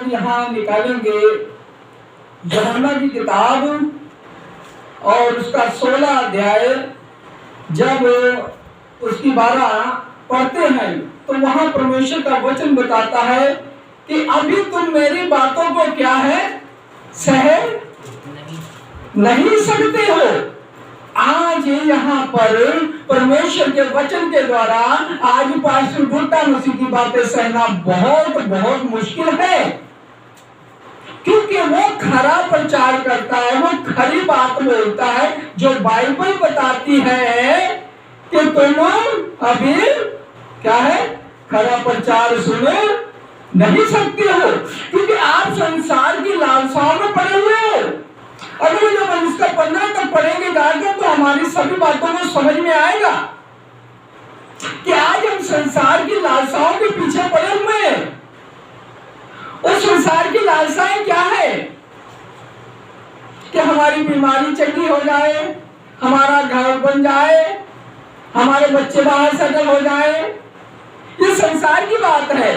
आज यहाँ निकालेंगे यूहन्ना की किताब और उसका 16 अध्याय। जब उसकी 12 पढ़ते हैं तो वहां परमेश्वर का वचन बताता है कि अभी तुम मेरी बातों को क्या है, सह नहीं सकते हो। आज यहाँ पर परमेश्वर के वचन के द्वारा आज पास्टर गुप्ता मसीह की बातें सहना बहुत बहुत मुश्किल है, क्योंकि वो खरा प्रचार करता है, वो खरी बात बोलता है जो बाइबल बताती है कि तुम अभी क्या है, खरा प्रचार सुन नहीं सकते हो, क्योंकि आप संसार की लालसाओं में पड़े हुए हो। अगर जब इसका 15 तक पढ़ेंगे जाकर तो हमारी सभी बातों को समझ में आएगा कि आज हम संसार की लालसाओं के पीछे पड़े हुए हैं। उस संसार की लालसाएं क्या है कि हमारी बीमारी चंगी हो जाए, हमारा घर बन जाए, हमारे बच्चे बाहर सेटल हो जाए, ये संसार की बात है।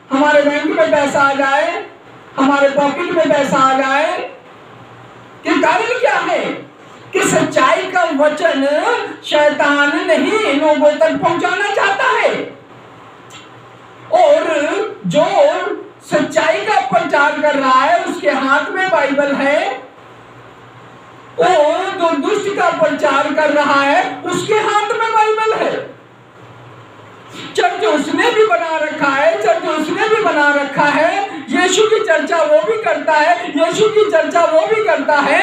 हमारे बैंक में पैसा आ जाए, हमारे पॉकेट में पैसा आ जाए। कि कारण क्या है कि सच्चाई का वचन शैतान नहीं लोगों तक पहुंचाना चाहता है, और जो सच्चाई का प्रचार कर रहा है उसके हाथ में बाइबल है, और जो दुष्ट का प्रचार कर रहा है उसके हाथ में बाइबल है। चर्च उसने भी बना रखा है, चर्च उसने भी बना रखा है, यीशु की चर्चा वो भी करता है, यीशु की चर्चा वो भी करता है,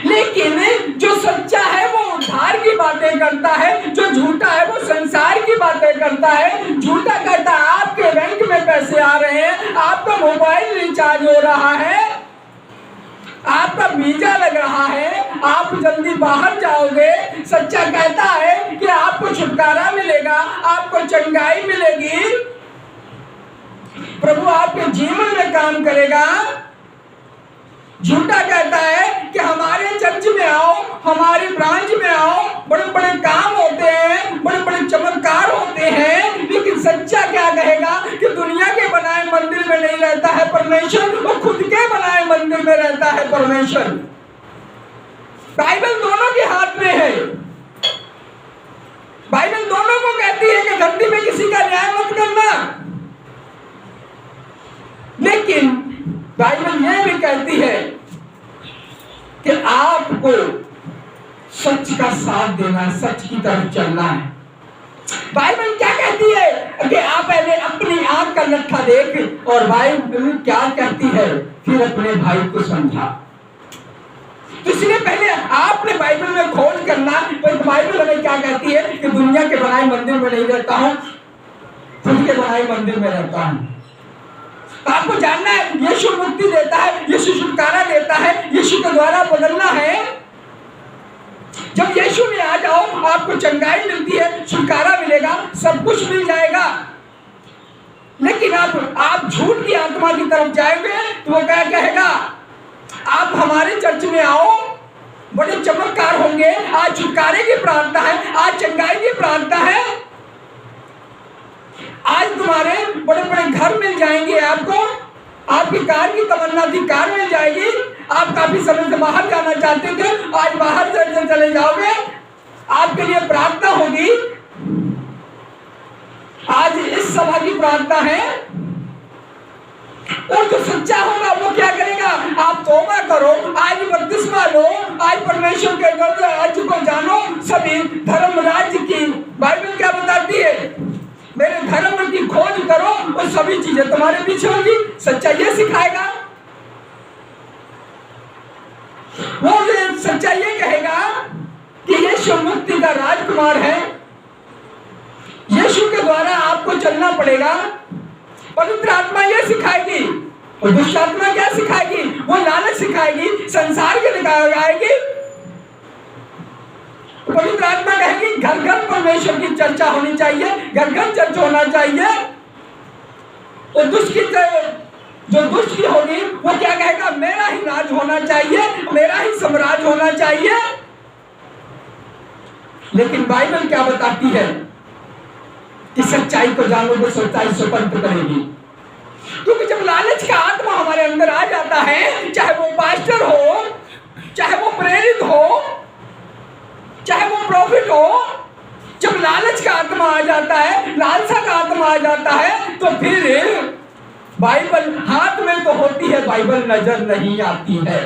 लेकिन जो सच्चा है वो उद्धार की बातें करता है, जो झूठा है वो संसार की बातें करता है। झूठा कहता है आपके बैंक में पैसे आ रहे हैं, आपका मोबाइल रिचार्ज हो रहा है, आपका वीजा लग रहा है, आप जल्दी बाहर जाओगे। सच्चा कहता है कि आपको छुटकारा मिलेगा, आपको चंगाई मिलेगी, प्रभु आपके जीवन में काम करेगा। झूठा कहता है कि हमारे चर्च में आओ, हमारी ब्रांच में आओ, बड़े बड़े काम होते हैं, बड़े बड़े चमत्कार होते हैं। लेकिन सच्चा क्या कहेगा कि दुनिया के बनाए मंदिर में नहीं रहता है परमेश्वर, वो खुद के बनाए मंदिर में रहता है परमेश्वर। बाइबल दोनों के हाथ में है। बाइबल दोनों को कहती है कि धरती में किसी का न्याय मत करना, लेकिन बाइबल यह भी कहती है कि आपको सच का साथ देना है, सच की तरफ चलना है। बाइबल क्या कहती है कि आप पहले अपनी आंख का लट्ठा देख, और बाइबल क्या कहती है फिर अपने भाई को समझा। तो इसलिए पहले आपने बाइबल में खोज करना। तो बाइबल हमें क्या कहती है कि दुनिया के बनाए मंदिर में नहीं रहता हूं, खुद के बनाए मंदिर में रहता हूं। आपको जानना है यीशु मुक्ति देता है, यीशु छुटकारा देता है, यीशु के द्वारा बदलना है। जब यीशु में आ जाओ आपको चंगाई मिलती है, छुटकारा मिलेगा, सब कुछ मिल जाएगा। लेकिन आप झूठ की आत्मा की तरफ जाएंगे तो वो क्या कहेगा, आप हमारे चर्च में आओ, बड़े चमत्कार होंगे, आज छुटकारे की प्रार्थना है, आज चंगाई की प्रार्थना है, आज तुम्हारे बड़े बड़े घर मिल जाएंगे, आपको आपकी कार की तमन्ना थी, कार मिल जाएगी। आप काफी समय से बाहर जाना चाहते थे, आज बाहर से चले जाओगे, आपके लिए प्रार्थना होगी। आज इस सभा की प्रार्थना है। और जो सच्चा होगा वो क्या करेगा, आप तौबा करो, आज बपतिस्मा लो, आज परमेश्वर के राज्य को जानो, सभी धर्म राज्य की बाइबल क्या बताती है, मेरे धर्म की खोज करो और सभी चीजें तुम्हारे पीछे होगी। सच्चा ये सिखाएगा। वो सच्चा ये कहेगा कि यीशु मुक्ति का राजकुमार है, यीशु के द्वारा आपको चलना पड़ेगा। पवित्र आत्मा ये सिखाएगी, और दुष्ट आत्मा क्या सिखाएगी, वो लालच सिखाएगी, संसार के दिखाएगी। पवित्र आत्मा कहेगी घर घर परमेश्वर की चर्चा होनी चाहिए, घर घर चर्च होना चाहिए। और जो दुष्ट की होगी वो क्या कहेगा, मेरा ही राज होना चाहिए, मेरा ही साम्राज्य होना चाहिए। लेकिन बाइबल क्या बताती है कि सच्चाई को जानोगे, सच्चाई स्वतंत्र करेगी। क्योंकि जब लालच का आत्मा हमारे अंदर आ जाता है, चाहे वो पास्टर हो, चाहे वो प्रेरित हो, चाहे वो प्रॉफिट हो, जब लालच का आत्मा आ जाता है, लालसा का आत्मा आ जाता है, तो फिर बाइबल हाथ में तो होती है, बाइबल नजर नहीं आती है,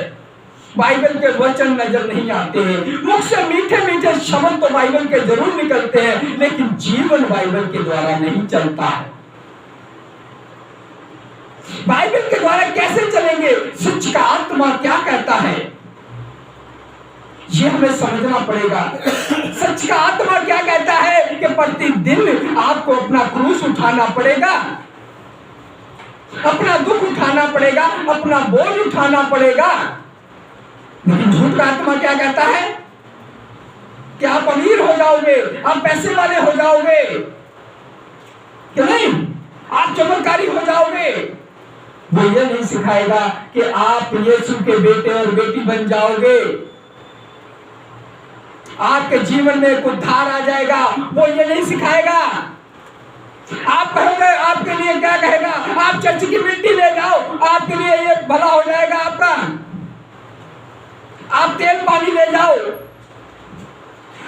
बाइबल के वचन नजर नहीं आते हैं। मुख से मीठे मीठे शब्द तो बाइबल के जरूर निकलते हैं, लेकिन जीवन बाइबल के द्वारा नहीं चलता है। बाइबल के द्वारा कैसे चलेंगे? सच का आत्मा क्या कहता है, ये हमें समझना पड़ेगा। सच का आत्मा क्या कहता है कि प्रतिदिन आपको अपना क्रूस उठाना पड़ेगा, अपना दुख उठाना पड़ेगा, अपना बोझ उठाना पड़ेगा। लेकिन झूठ का आत्मा क्या कहता है कि आप अमीर हो जाओगे, आप पैसे वाले हो जाओगे, कि नहीं, आप चमत्कारी हो जाओगे। वो ये नहीं सिखाएगा कि आप यीशु के बेटे और बेटी बन जाओगे, आपके जीवन में कुछ धार आ जाएगा। वो ये नहीं सिखाएगा। आप कहोगे, आपके लिए क्या कहेगा, आप चर्च की मिट्टी ले जाओ, आपके लिए ये भला हो जाएगा आपका, आप तेल पानी ले जाओ,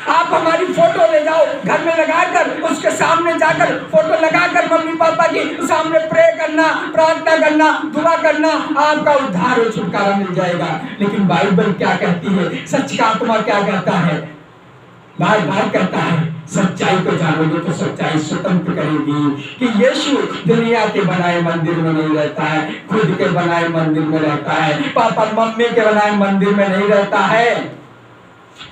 आप हमारी फोटो ले जाओ, घर में लगाकर, उसके सामने जाकर फोटो लगाकर मम्मी पापा की सामने प्रे करना, प्रार्थना करना, दुआ करना, आपका उद्धार और छुटकारा मिल जाएगा। लेकिन बाइबल क्या कहती है, सच का आत्मा क्या कहता है? बार बार कहता है, सच्चाई को जानोगे तो सच्चाई स्वतंत्र करेगी। कि यीशु दुनिया के बनाए मंदिर में नहीं रहता है, खुद के बनाए मंदिर में रहता है, पापा मम्मी के बनाए मंदिर में नहीं रहता है।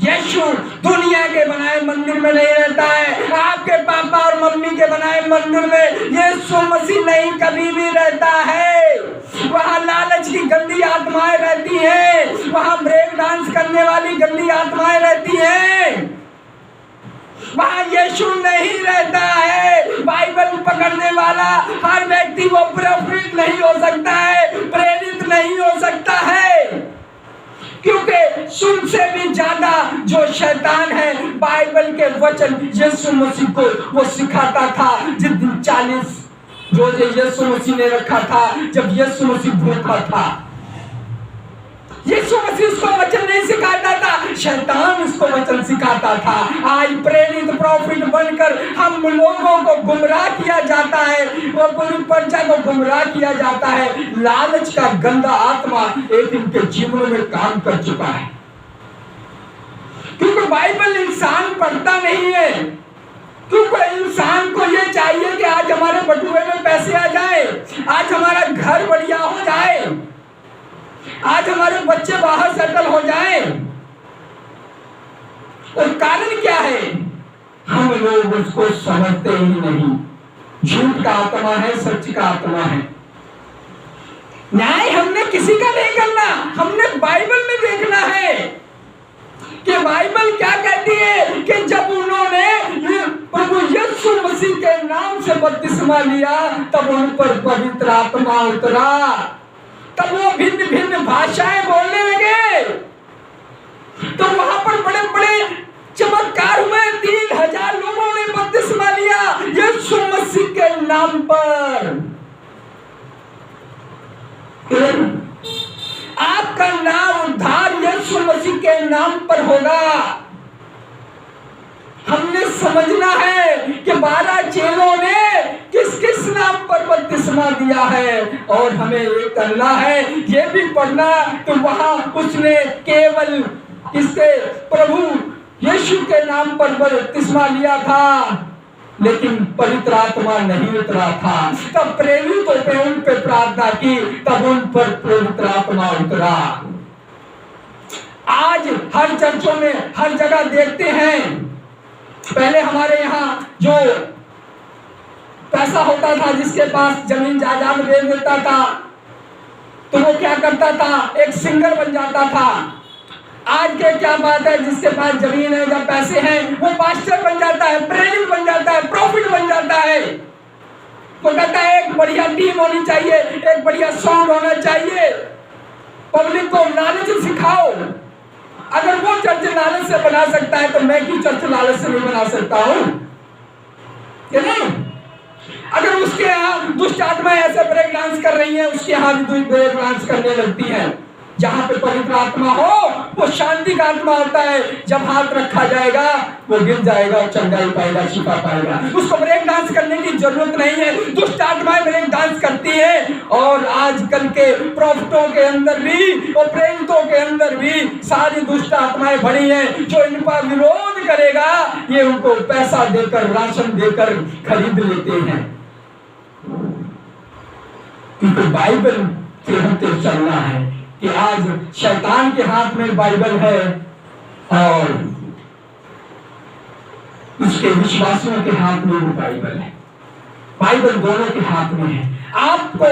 यीशु दुनिया के बनाए मंदिर में नहीं रहता है, आपके पापा और मम्मी के बनाए मंदिर में यीशु मसीह नहीं कभी भी रहता है। वहाँ लालच की गंदी आत्माएं रहती हैं, वहाँ ब्रेक डांस करने वाली गंदी आत्माएं रहती हैं, वहाँ यीशु नहीं रहता है। बाइबल पकड़ने वाला हर व्यक्ति वो प्रॉफिट नहीं हो सकता है, प्रेरित नहीं हो सकता है, क्योंकि सुन से भी ज्यादा जो शैतान है बाइबल के वचन यीशु मसीह को वो सिखाता था। जिस दिन 40 रोजे यीशु मसीह ने रखा था, जब यीशु मसीह भूखा था, यीशु मसीह उसको वचन नहीं सिखाता था, शैतान उसको वचन सिखाता था। आज प्रेरित प्रॉफिट बनकर हम लोगों को गुमराह किया जाता है, और पूरी प्रजा को गुमराह किया जाता है। लालच का गंदा आत्मा एक इनके जीवनों में काम कर चुका है, क्योंकि बाइबल इंसान पढ़ता नहीं है, क्योंकि इंसान को ये चाहिए कि आज हमारे बटुए में पैसे आ जाए, आज हमारा घर बढ़िया हो जाए, आज हमारे बच्चे बाहर सेटल हो जाएं। और कारण क्या है? हम लोग उसको समझते ही नहीं। झूठ का आत्मा है, सच का आत्मा है। न्याय हमने किसी का नहीं करना, हमने बाइबल में देखना है कि बाइबल क्या कहती है कि जब उन्होंने प्रभु यीशु मसीह के नाम से बपतिस्मा लिया, तब उन पर पवित्र आत्मा उतरा, तब वो भिन्न भिन्न भाषाएं बोलने लगे। तो वहां पर बड़े बड़े चमत्कार हुए, 3000 लोगों ने बपतिस्मा लिया यीशु मसीह के नाम पर। आपका नाम उद्धार यीशु मसीह के नाम पर होगा। हमने समझना है कि 12 चेलों ने किस किस नाम पर बपतिस्मा दिया है, और हमें एक अल्लाह है ये भी पढ़ना। तो वहां उसने केवल किसके, प्रभु यीशु के नाम पर बपतिस्मा लिया था, लेकिन पवित्र आत्मा नहीं उतरा था। तब प्रेरितों पे उन पे प्रार्थना की, तब उन पर पवित्र आत्मा उतरा। आज हर चर्चों में हर जगह देखते हैं, पहले हमारे यहाँ जो पैसा होता था, जिसके पास जमीन जायदाद दे देता था, तो वो क्या करता था, एक सिंगर बन जाता था। आज के क्या बात है, जिसके पास जमीन है या पैसे हैं, वो पास्टर बन जाता है, प्रेरित बन जाता है, प्रॉफिट बन जाता है। वो कहता है एक बढ़िया टीम होनी चाहिए, एक बढ़िया सॉन्ग होना चाहिए, पब्लिक को लालच सिखाओ। अगर वो चर्च लालच से बना सकता है, तो मैं क्यों चर्च लालच से नहीं बना सकता हूं? कि नहीं? अगर उसके यहाँ दुष्ट आत्माएं ऐसे ब्रेक डांस कर रही हैं, उसके यहाँ भी ब्रेक डांस करने लगती हैं। जहां पे पवित्र आत्मा हो वो शांति का आत्मा होता है। जब हाथ रखा जाएगा वो गिर जाएगा और चंगाई पाएगा, शिफा पाएगा। उसको ब्रेक डांस करने की जरूरत नहीं है। दुष्ट आत्माएं ब्रेक डांस करती है और आजकल के प्रॉफिटों के अंदर भी और प्रेरितों के अंदर भी सारी दुष्ट आत्माएं भरी हैं। जो इनका विरोध करेगा ये उनको पैसा देकर, राशन देकर खरीद लेते हैं। क्योंकि बाइबल के होते चलना है कि आज शैतान के हाथ में बाइबल है और उसके विश्वासियों के हाथ में भी बाइबल है। बाइबल दोनों के हाथ में है। आपको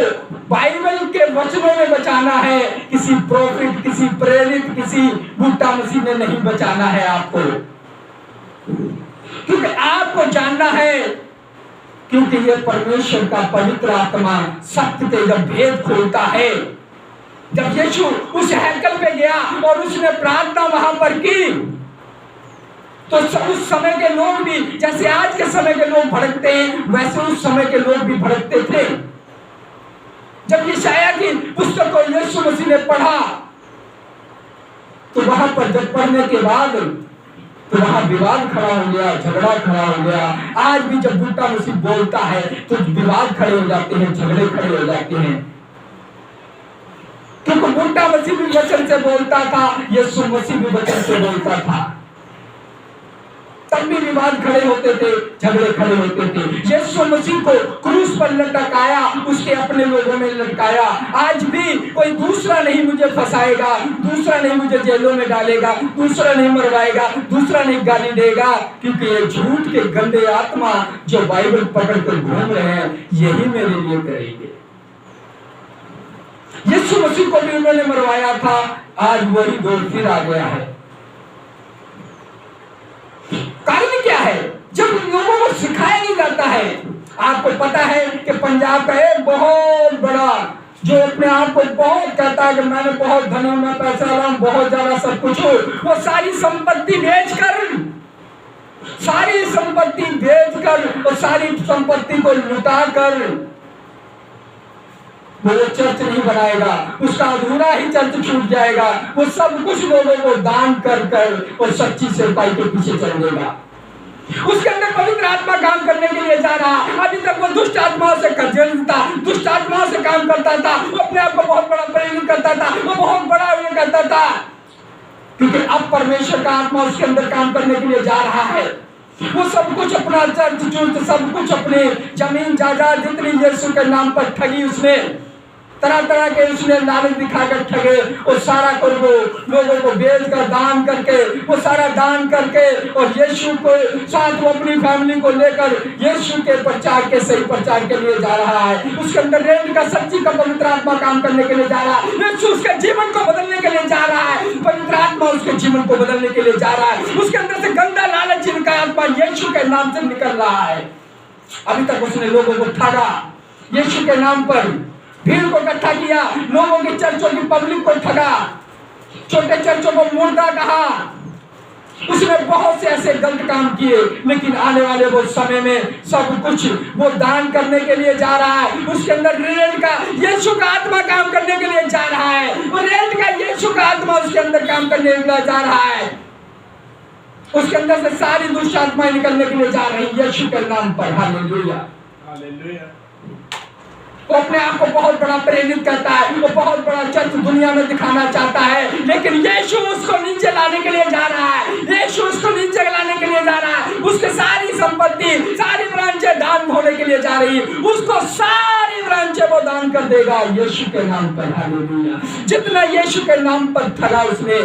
बाइबल के वचनों में बचाना है। किसी प्रोफिट, किसी प्रेरित, किसी बुट्टा मसीह ने नहीं बचाना है आपको, क्योंकि आपको जानना है, क्योंकि ये परमेश्वर का पवित्र आत्मा सत्य के जब भेद खोलता है। जब यीशु उस हैकल पे गया और उसने प्रार्थना वहां पर की तो उस समय के लोग भी, जैसे आज के समय के लोग भड़कते हैं, वैसे उस समय के लोग भी भड़कते थे। जब यशायाह की पुस्तक को यीशु मसीह ने पढ़ा तो वहां पर जब पढ़ने के बाद तो वहां विवाद खड़ा हो गया, झगड़ा खड़ा हो गया। आज भी जब बुट्टा मसीह बोलता है तो विवाद खड़े हो जाते हैं, झगड़े खड़े हो जाते हैं, क्योंकि बुट्टा मसीह भी वचन से बोलता था, यीशु मसीह भी वचन से बोलता था। तब भी विवाद खड़े होते थे, झगड़े खड़े होते थे। यीशु मसीह को क्रूस पर लटकाया, उसके अपने लोगों में लटकाया। आज भी कोई दूसरा नहीं मुझे फंसाएगा, दूसरा नहीं मुझे जेलों में डालेगा, दूसरा नहीं मरवाएगा, दूसरा नहीं गाली देगा, क्योंकि ये झूठ के गंदे आत्मा जो बाइबल पकड़ कर घूम रहे हैं यही मेरे लिए करेंगे। यीशु मसीह को भी उन्होंने मरवाया था, आज वही दौर फिर आ गया है। कारण क्या है? जब लोगों को सिखाया नहीं जाता है। आपको पता है कि पंजाब का एक बहुत बड़ा जो अपने आप को बहुत कहता है कि मैंने बहुत धनी हूं, मैं पैसा वाला हूं, बहुत ज्यादा सब कुछ हूं, वो सारी संपत्ति बेचकर और सारी संपत्ति को लुटाकर वो चर्च नहीं बनाएगा, उसका अधूरा ही चर्च छूट जाएगा। वो सब कुछ लोगों को दान कर कर और सच्ची सेवकाई के पीछे चल देगा। उसके अंदर पवित्र आत्मा काम करने के लिए जा रहा। अभी तक वो दुष्ट आत्माओं से था, दुष्ट आत्माओं से काम करता था, वो अपने आप को बहुत बड़ा प्रेरित करता था, वो बहुत बड़ा ये करता था, क्योंकि अब परमेश्वर का आत्मा उसके अंदर काम करने के लिए जा रहा है। वो सब कुछ अपना चर्च, सब कुछ अपने जमीन जायदाद जितनी यीशु के नाम पर ठगी, उसने तरह तरह के उसने लालच दिखाकर ठगे, और सारा को लोगों को बेचकर दान करके, वो सारा दान करके और यीशु को साथ वो अपनी फैमिली को लेकर यीशु के प्रचार के सही प्रचार के लिए जा रहा है। उसके अंदर रेंट का सच्ची का पवित्र आत्मा काम करने के लिए जा रहा है। यीशु उसके जीवन को बदलने के लिए जा रहा है, पवित्र आत्मा उसके जीवन को बदलने के लिए जा रहा है। उसके अंदर से गंदा लालच जिनका आत्मा यीशु के नाम से निकल रहा है। अभी तक उसने लोगों को ठगा, यीशु के नाम पर भीड़ को इकट्ठा किया, लोगों की चर्चों की पब्लिक को ठगा, छोटे चर्चों को मुर्दा कहा। उसने बहुत से ऐसे गलत काम किए, लेकिन आने वाले वो समय में सब कुछ वो दान करने के लिए जा रहा है। उसके अंदर रेंट का यीशु का आत्मा काम करने के लिए जा रहा है। वो रेंट का यीशु का आत्मा उसके अंदर काम करने के लिए जा रहा है। उसके अंदर से सारी दुष्ट आत्माएं निकलने के लिए जा रही है यीशु के नाम पर। Hallelujah, hallelujah. वो अपने आप को बहुत बड़ा प्रेरित करता है, वो बहुत बड़ा चर्च दुनिया में दिखाना चाहता है, लेकिन यीशु उसको नीचे लाने के लिए जा रहा है। यीशु उसको नीचे लाने के लिए जा रहा है। उसके सारी संपत्ति, सारी ब्रांचें दान होने के लिए जा रही है। उसको सारी ब्रांचें वो दान कर देगा यीशु के नाम पर। हालेलुया। जितना यीशु के नाम पर ठगा उसने,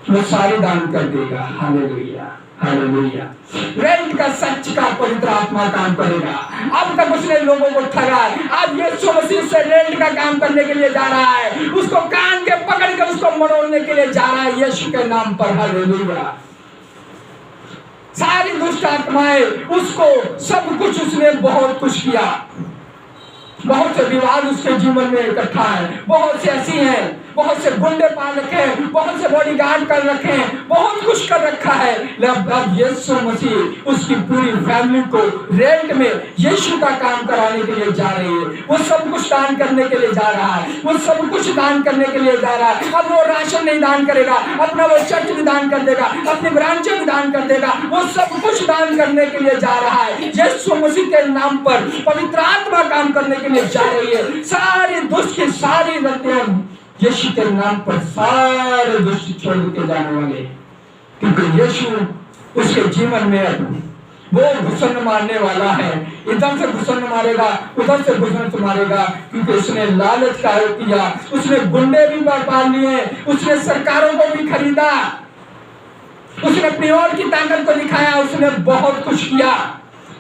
वो सारी दान कर देगा। Hallelujah, hallelujah. रेंट का सच का पवित्र आत्मा काम करेगा। अब तक उसने लोगों को ठगा, अब यीशु मसीह से रेंट का काम करने के लिए जा रहा है। उसको कान के पकड़ कर उसको मरोड़ने के लिए जा रहा है यीशु के नाम पर। हालेलुया। सारी दुष्ट आत्माएं उसको, सब कुछ उसने बहुत कुछ किया। बहुत से विवाद उसके जीवन में इकट्ठा है, बहुत से ऐसी हैं बहुत से गुंडे पाल रखे हैं, बहुत से बॉडीगार्ड कर रखे हैं, बहुत कुछ कर रखा है। अब यीशु मसीह उसकी पूरी फैमिली को रेंट में यीशु का काम कराने के लिए जा रही है। वो सब कुछ दान करने के लिए जा रहा है, वो सब कुछ दान करने के लिए जा रहा है। अब वो राशन नहीं दान करेगा, अपना वो चर्च भी दान कर देगा, अपनी ब्रांचें भी दान कर देगा, वो सब कुछ दान करने के लिए जा रहा है। यीशु मसीह के नाम पर पवित्र आत्मा काम करने के लिए जा रही है। सारी दुष्ट की सारी रत्तियां यीशु के नाम पर सारे दुष्ट छोड़ के जाने वाले, क्योंकि यीशु उसके जीवन में वो घुसन मारने वाला है। इधर से घुसन मारेगा, उधर से घुसन मारेगा, क्योंकि उसने लालच का किया, उसने गुंडे भी पाल लिए, उसने सरकारों को भी खरीदा, उसने अपनी और की ताकत को दिखाया, उसने बहुत कुछ किया।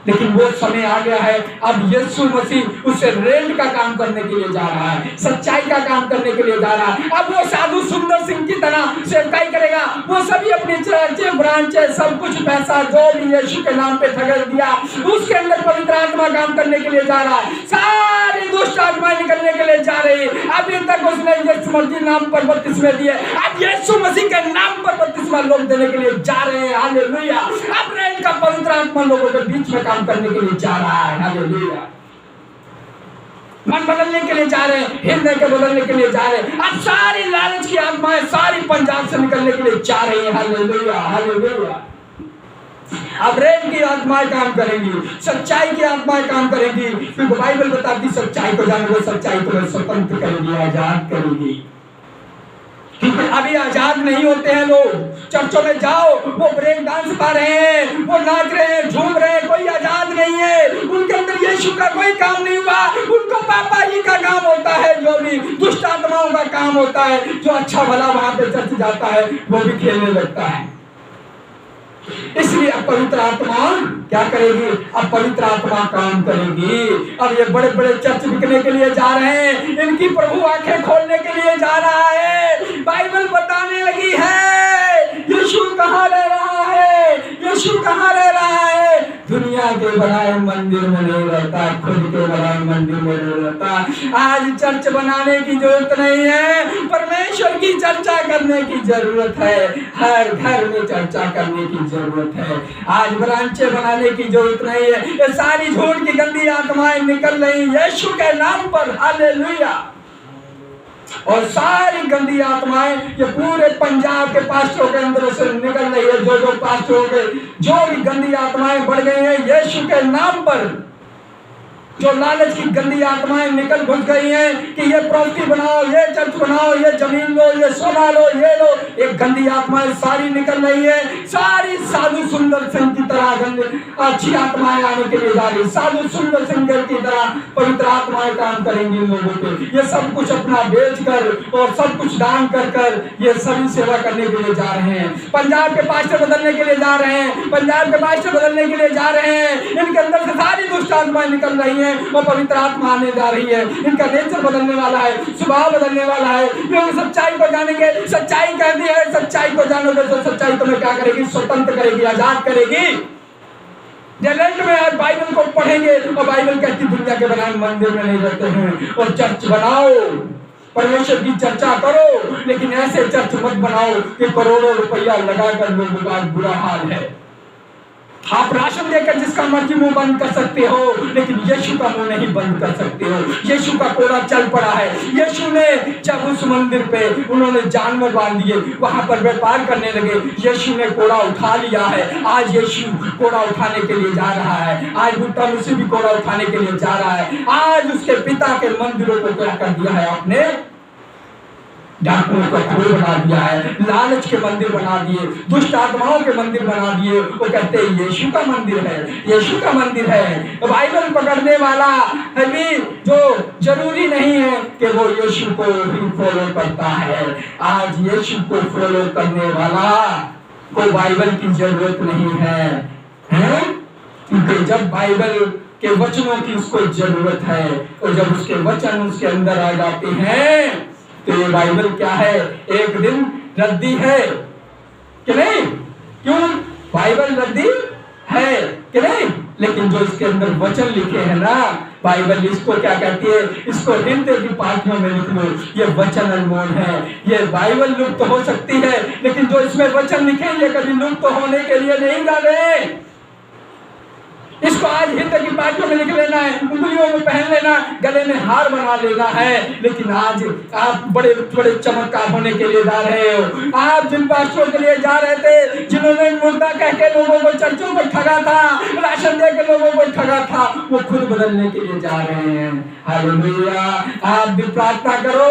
लेकिन वो समय आ गया है, अब यीशु मसीह उसे रेंट का काम करने के लिए जा रहा है, सच्चाई का काम करने के लिए जा रहा है। अब वो साधु सुंदर सिंह की तरह सेवकाई करेगा, वो सभी अपनी चर्चे ब्रांचे सब कुछ पैसा जो भी यीशु के नाम पे ठगर दिया, उसके अंदर पवित्र आत्मा काम करने के लिए जा रहा है। सारी दुष्ट आत्माएं निकलने के लिए जा रही है। अभी तक उसने यीशु मसीह नाम पर बपतिस्मे दिए, अब यीशु मसीह के नाम पर बपतिस्मा लोग देने के लिए जा रहे हैं। हालेलुया। अब रेंट का पवित्र आत्मा लोगों के बीच में काम करने के लिए जा रहा है। हालेलुया। मन बदलने के लिए जा रहे हैं, हृदय के बदलने के लिए जा रहे हैं। अब सारी लालच की आत्माएं सारी पंजाब से निकलने के लिए जा रही है। Hallelujah, hallelujah. अब रेंट की आत्माएं काम करेंगी, सच्चाई की आत्माएं काम करेंगी, क्योंकि बाइबल बताती सच्चाई को जानोगे, सच्चाई तुम्हें स्वतंत्र करेगी, आजाद करेगी। क्योंकि अभी आजाद नहीं होते हैं लोग। चर्चों में जाओ, वो ब्रेक डांस पा रहे हैं, वो नाच रहे हैं, झूम रहे हैं, कोई आजाद नहीं है। उनके अंदर यीशु का कोई काम नहीं हुआ। उनको पापा जी का काम होता है, जो भी दुष्ट आत्माओं का काम होता है। जो अच्छा भला वहां पे चर्च जाता है वो भी खेलने लगता है। इसलिए अब पवित्र आत्मा क्या करेगी? अब पवित्र आत्मा काम करेगी। अब ये बड़े बड़े चर्च बिकने के लिए जा रहे हैं, इनकी प्रभु आंखें खोलने के लिए जा रहा है। बाइबल बताने लगी है यीशु कहाँ रह रहा है, यीशु कहाँ रह रहा है। दुनिया के बनाए मंदिर में नहीं रहता, खुद के बनाए मंदिर में नहीं रहता। आज चर्च बनाने की जरूरत नहीं है, परमेश्वर की चर्चा करने की जरूरत है। हर घर में चर्चा करने की जरूरत है। आज ब्रांचें बनाने की जरूरत नहीं है। ये सारी झूठ की गंदी आत्माएं निकल रही यीशु के नाम पर। हालेलुया। और सारी गंदी आत्माएं ये पूरे पंजाब के पास्टरों के अंदर से निकल रही है। जो पास्टरों के जो भी गंदी आत्माएं बढ़ गई हैं यीशु के नाम पर, जो लालच की गंदी आत्माएं निकल घुस गई हैं कि ये प्रॉपर्टी बनाओ, ये चर्च बनाओ, ये जमीन लो, ये सोना लो, ये लो। एक गंदी आत्माएं सारी निकल रही है। सारी साधु सुंदर सिंह की तरह गंदी अच्छी आत्माएं आने के लिए जा रही। साधु सुंदर सिंह की तरह पवित्र आत्माएं काम करेंगी लोगों पे। ये सब कुछ अपना बेच कर और सब कुछ दान कर कर ये सभी सेवा करने के लिए जा रहे हैं। पंजाब के पास्टर बदलने के लिए जा रहे हैं, पंजाब के पास्टर बदलने के लिए जा रहे हैं। इनके अंदर से सारी दुष्ट आत्माएं निकल रही है और पवित्र आत्मा आने जा रही है। इनका नेचर बदलने वाला है, स्वभाव बदलने वाला है। लोग सच्चाई को जानेंगे। सच्चाई कहती है सच्चाई को जानोगे तो सच्चाई तुम्हें क्या करेगी? स्वतंत्र करेगी, आजाद करेगी। रेंट में आज बाइबल को पढ़ेंगे और बाइबल कहती दुनिया के बनाए मंदिर में नहीं रहते हैं। और चर्च बनाओ, परमेश्वर की चर्चा करो, लेकिन ऐसे चर्च मत बनाओ कि करोड़ों रुपया लगाकर लोगों का बुरा हाल है। आप राशन देकर जिसका मर्जी मुंह बंद कर सकते हो, लेकिन यीशु का मुंह नहीं बंद कर सकते हो। यीशु का कोड़ा चल पड़ा है। यीशु ने जब उस मंदिर पे उन्होंने जानवर बांध दिए, वहां पर व्यापार करने लगे, यीशु ने कोड़ा उठा लिया है। आज यीशु कोड़ा उठाने के लिए जा रहा है। आज बुट्टा मुझसे भी कोड़ा उठाने के लिए जा रहा है। आज उसके पिता के मंदिरों को क्या कर दिया है? आपने डाकुओं का खोल बना दिया है, लालच के मंदिर बना दिए, दुष्ट आत्माओं के मंदिर बना दिए। वो कहते हैं यीशु का मंदिर है, यीशु का मंदिर है। बाइबल पकड़ने वाला अभी जो जरूरी नहीं है कि वो यीशु को ही फॉलो करता है। आज यीशु को फॉलो करने वाला को बाइबल की जरूरत नहीं है, क्योंकि जब बाइबल के वचनों की उसको जरूरत है और जब उसके वचन उसके अंदर आ जाते हैं तो ये बाइबल क्या है? एक दिन रद्दी है कि नहीं? क्यों बाइबल रद्दी है कि नहीं? लेकिन जो इसके अंदर वचन लिखे हैं ना, बाइबल इसको क्या कहती है, इसको हृदय की पाठियों में लिख लो। ये वचन अनमोल है। ये बाइबल लुप्त तो हो सकती है, लेकिन जो इसमें वचन लिखे ये कभी लुप्त तो होने के लिए नहीं जाने। इसको आज हृदय की पाठियों में लिख लेना है, उंगलियों में पहन लेना, गले में हार बना लेना है। लेकिन आज आप बड़े बड़े चमत्कार होने के लिए जा रहे हो। आप जिन पास्टरों के लिए जा रहे थे, जिन्होंने मुर्दा कह के लोगों को चर्चों को ठगा था, राशन दे के लोगों को ठगा था, वो खुद बदलने के लिए जा रहे हैं। हालेलुया। आप भी प्रार्थना करो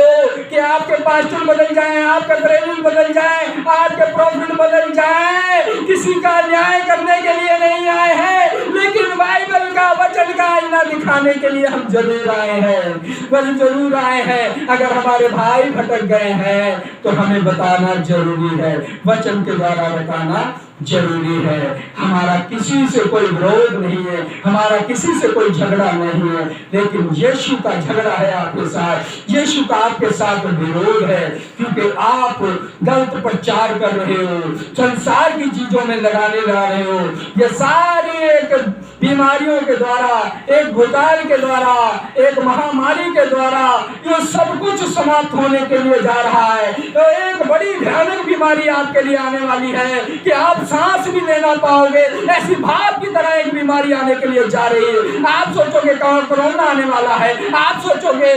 कि आपके पास्टर बदल जाएं, आपके प्रेरित बदल जाएं, आपके प्रोफेट बदल जाएं। किसी का न्याय करने के लिए नहीं आए हैं, लेकिन बाइबल का वचन का आईना दिखाने के लिए हम जरूर आए हैं, वही जरूर आए हैं। अगर हमारे भाई भटक गए हैं तो हमें बताना जरूरी है, वचन के द्वारा बताना जरूरी है। हमारा किसी से कोई विरोध नहीं है, हमारा किसी से कोई झगड़ा नहीं है, लेकिन यीशु का झगड़ा है आपके साथ। यीशु का आपके साथ विरोध है, क्योंकि आप गलत प्रचार कर रहे हो, संसार की चीजों में लगाने लगा रहे हो। ये सारी एक बीमारियों के द्वारा, एक भूताल के द्वारा, एक महामारी के द्वारा ये सब कुछ समाप्त होने के लिए जा रहा है। तो एक बड़ी भयानक बीमारी आपके लिए आने वाली है कि आप सांस भी लेना पाओगे, ऐसी भाप की तरह एक बीमारी आने के लिए जा रही है। आप सोचोगे कोरोना आने वाला है, आप सोचोगे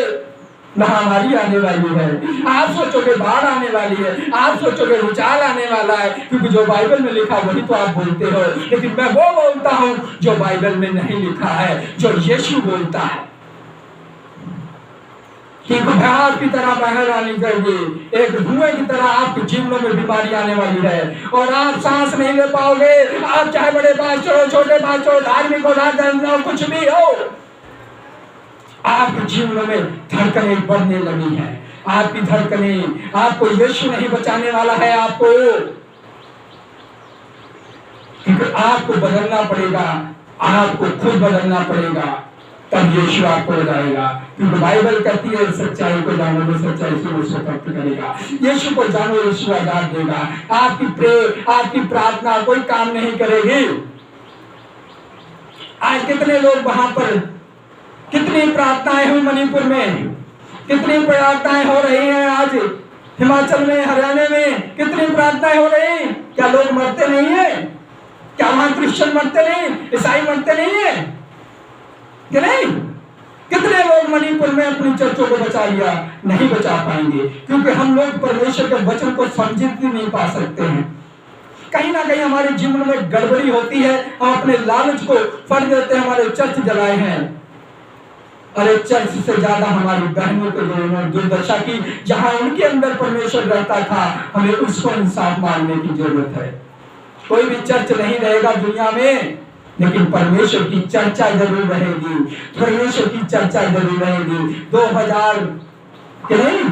महामारी आने वाली है, आप सोचोगे बाढ़ आने वाली है, आप सोचोगे भूचाल आने वाला है, क्योंकि जो बाइबल में लिखा वही तो आप बोलते हो। लेकिन मैं वो बोलता हूं जो बाइबल में नहीं लिखा है, जो यीशु बोलता है कि भयानक की तरह बाहर आनी चाहिए, एक धुएं की तरह आपके जीवनों में बीमारी आने वाली है और आप सांस नहीं ले पाओगे। आप चाहे बड़े पास्टर हो, छोटे पास्टर हो, धार्मिक हो, राजनीतिक हो, कुछ भी हो, आपके जीवन में धड़कनें बढ़ने लगी है। आपकी धड़कनें, आपको यीशु नहीं बचाने वाला है, आपको बदलना पड़ेगा, आपको खुद बदलना पड़ेगा, तब यीशु आपको बचाएगा। क्योंकि बाइबल कहती है सच्चाई को जानो, वो सच्चाई से उसको प्राप्त करेगा। यीशु को जानो, यीशु आजाद देगा। आपकी प्रार्थना कोई काम नहीं करेगी। आज कितने लोग वहां पर, कितनी प्रार्थनाएं हुई मणिपुर में, कितनी प्रार्थनाएं हो रही हैं आज हिमाचल में, हरियाणा में कितनी प्रार्थनाएं हो रही। क्या लोग मरते नहीं है? क्या वहां क्रिश्चियन मरते नहीं, ईसाई मरते नहीं है कि नहीं? कितने लोग मणिपुर में अपनी चर्चों को बचा लिया? नहीं बचा पाएंगे, क्योंकि हम लोग परमेश्वर के वचन को समझ नहीं पा सकते हैं। कहीं ना कहीं हमारे जीवन में गड़बड़ी होती है, हम अपने लालच को फड़ देते हैं। हमारे चर्च जलाए हैं, अरे चर्च से ज्यादा हमारी बहनों के दुर्दशा की, जहां उनके अंदर परमेश्वर रहता था, हमें उसको इंसाफ मानने की जरूरत है। कोई भी चर्च नहीं रहेगा दुनिया में, लेकिन परमेश्वर की चर्चा जरूर रहेगी, परमेश्वर की चर्चा जरूर रहेगी। 2000 के नहीं,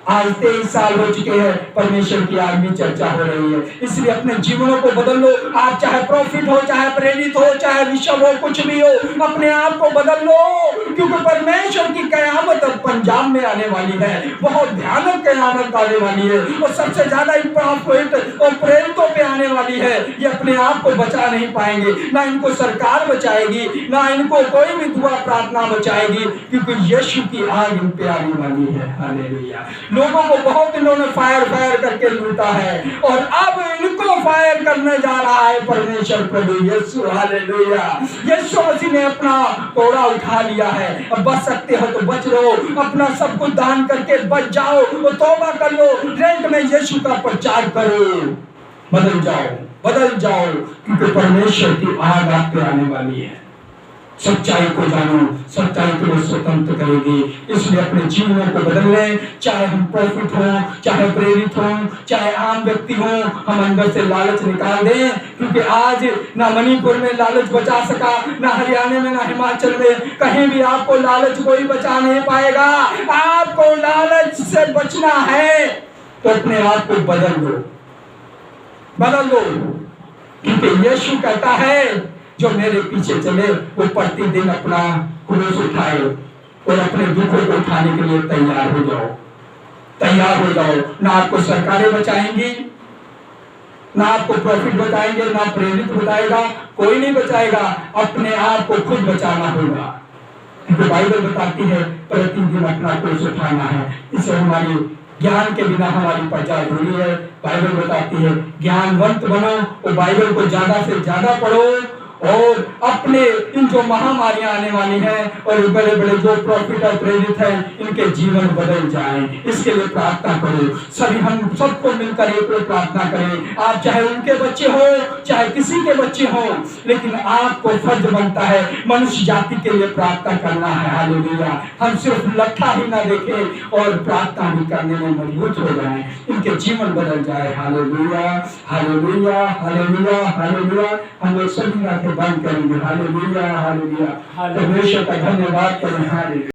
आज 23 साल हो चुके हैं, परमेश्वर की आज भी चर्चा हो रही है। इसलिए अपने जीवनों को बदल लो। आप चाहे प्रॉफिट हो, चाहे प्रेरित हो, चाहे विश्व हो, कुछ भी हो, अपने आप को बदल लो, क्योंकि परमेश्वर की कयामत पंजाब में आने वाली है। बहुत भयानक कयामत आने वाली है और सबसे ज्यादा प्रॉफिट और प्रेरितों पे आने वाली है। ये अपने आप को बचा नहीं पाएंगे, ना इनको सरकार बचाएगी, ना इनको कोई भी दुआ प्रार्थना बचाएगी, क्योंकि यीशु की आग इन पे आने वाली है। हालेलुया। लोगों को बहुत इन्होंने फायर करके लूटा है और अब इनको फायर करने जा रहा है परमेश्वर प्रभु यीशु। हालेलुया। यीशु मसीह ने अपना कोड़ा उठा लिया है। अब बच सकते हो तो बच लो, अपना सब कुछ दान करके बच जाओ, वो तौबा कर लो, रेंट में यीशु का प्रचार करो, बदल जाओ, क्योंकि परमेश्वर की आग आप पे आने वाली है। सच्चाई को जानो, सच्चाई तुम्हें स्वतंत्र करेगी। इसलिए अपने जीवनों को बदल लें, चाहे हम प्रॉफिट हो, चाहे प्रेरित हो, चाहे आम व्यक्ति हो, हम अंदर से लालच निकाल दें। क्योंकि आज ना मणिपुर में लालच बचा सका, ना हरियाणा में, ना हिमाचल में, कहीं भी आपको लालच कोई बचा नहीं पाएगा। आपको लालच से बचना है तो अपने आप को बदल दो, क्योंकि यीशु कहता है जो मेरे पीछे चले वो प्रतिदिन अपना क्रूस उठाए और अपने दुखों को उठाने के लिए तैयार हो जाओ। ना आपको सरकारें बचाएंगी, ना आपको प्रॉफिट बताएंगे, ना प्रेरित बताएगा, कोई नहीं बचाएगा। अपने आप को खुद बचाना होगा, क्योंकि बाइबल बताती है प्रतिदिन अपना क्रूस उठाना है। इसे हमारी ज्ञान के बिना हमारी पहचान हो रही है। बाइबल बताती है ज्ञानवंत बनो और बाइबल को ज्यादा से ज्यादा पढ़ो और अपने इन जो महामारियां आने वाली हैं और बड़े बड़े जो प्रॉफिट और प्रेरित हैं इनके जीवन बदल जाएं, इसके लिए प्रार्थना करो। सभी हम सबको मिलकर एक प्रार्थना करें। आप चाहे उनके बच्चे हो चाहे किसी के बच्चे हो, लेकिन आपको फर्ज बनता है मनुष्य जाति के लिए प्रार्थना करना है। हालेलुया। हम सिर्फ लट्ठा ही ना देखें और प्रार्थना भी करने में मजबूत हो जाएं, इनके जीवन बदल जाए। Hallelujah, hallelujah, hallelujah, hallelujah. हम लोग सभी रात बंद करेंगे। Hallelujah, hallelujah. परमेश्वर का धन्यवाद करें। हालेलुया।